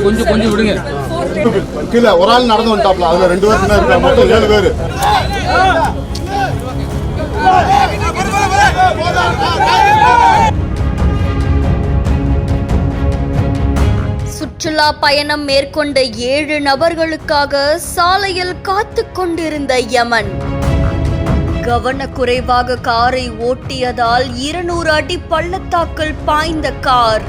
கொஞ்சம் விடுங்க. கீழே ஒரு ஆள் நடந்து வந்துட்டாப்ல, அதுல 2 பேர் தான் இருக்காங்க, மொத்தம் 7 பேர். சுற்றுலா பயணம் மேற்கொண்ட 7 நபர்களுக்காக சாலையில் காத்து கொண்டிருந்த யமன் கவனக்குறைவாக காரை ஓட்டியதால் 200 அடி பள்ளத்தாக்கில் பாய்ந்த கார்.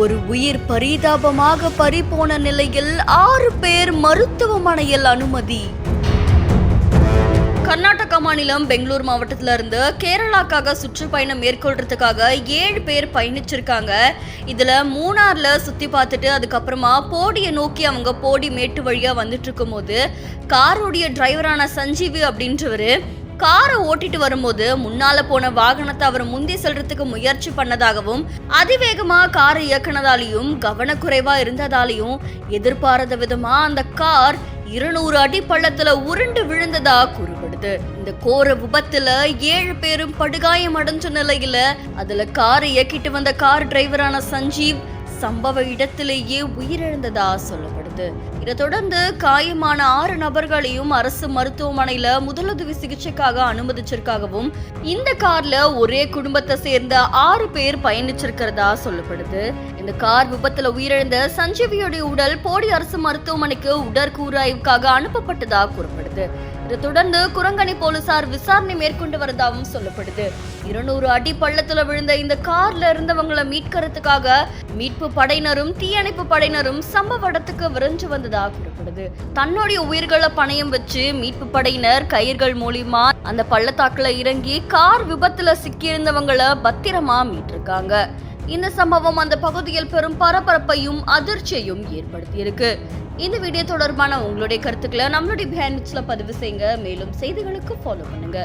ஒரு உயிர் பரிதாபமாக பறிபோன நிலையில் 6 பேர் மருத்துவமனையில் அனுமதி. கர்நாடகா மாநிலம் பெங்களூர் மாவட்டத்தில இருந்து கேரளாக்காக சுற்றுப்பயணம் மேற்கொள்றதுக்காக 7 பேர் பயணிச்சிருக்காங்க. இதுல மூணார்ல சுத்தி பார்த்துட்டு அதுக்கப்புறமா போடியை நோக்கி அவங்க போடி மேட்டு வழியா வந்துட்டு இருக்கும் போது காரோடைய டிரைவரான சஞ்சீவி அப்படின்றவரு காரை ஓட்டிட்டு வரும்போது முன்னால போன வாகனத்தை அவர் முந்தி செல்றதுக்கு முயற்சி பண்ணதாகவும் அதிவேகமா காரை இயக்குனதாலையும் கவனக்குறைவா இருந்ததாலையும் எதிர்பாராத விதமா அந்த கார் 200 அடி பள்ளத்துல உருண்டு விழுந்ததா கூறப்படுது. இந்த கோர விபத்துல 7 பேரும் படுகாயம் அடைஞ்ச நிலையில அதுல காரை இயக்கிட்டு வந்த கார் டிரைவரான சஞ்சீவ் சம்பவ இடத்திலேயே உயிரிழந்ததா சொல்லப்படுது. இதை தொடர்ந்து காயமான 6 நபர்களையும் அரசு மருத்துவமனையில முதலுதவி சிகிச்சைக்காக அனுமதிச்சிருக்காகவும் இந்த கார்ல ஒரே குடும்பத்தை சேர்ந்த 6 பேர் பயணிச்சிருக்கிறதா சொல்லப்படுது. இந்த கார் விபத்துல உயிரிழந்த சஞ்சீவியோடைய உடல் போடி அரசு மருத்துவமனைக்கு உடற்கூறாய்வுக்காக அனுப்பப்பட்டதா கூறப்படுது. இதை தொடர்ந்து குரங்கணி போலீசார் விசாரணை மேற்கொண்டு வரதாகவும் சொல்லப்படுது. 200 அடி பள்ளத்துல விழுந்த இந்த கார்ல இருந்தவங்களை மீட்கிறதுக்காக மீட்பு படையினரும் தீயணைப்பு படையினரும் சம்பவ இடத்துக்கு விரைஞ்சு வந்ததா கூறப்படுது. தன்னுடைய உயிர்களை பணயம் வச்சு மீட்பு படையினர் கயிர்கள் மூலியமா அந்த பள்ளத்தாக்குல இறங்கி கார் விபத்துல சிக்கியிருந்தவங்களை பத்திரமா மீட்டிருக்காங்க. இந்த சம்பவம் அந்த பகுதியில் பெரும் பரபரப்பையும் அதிர்ச்சியையும் ஏற்படுத்தி இருக்கு. இந்த வீடியோ தொடர்பான உங்களுடைய கருத்துக்களை நம்மளுடைய பிஹைண்ட் நியூஸ்ல பதிவு செய்யுங்க. மேலும் செய்திகளுக்கு ஃபாலோ பண்ணுங்க.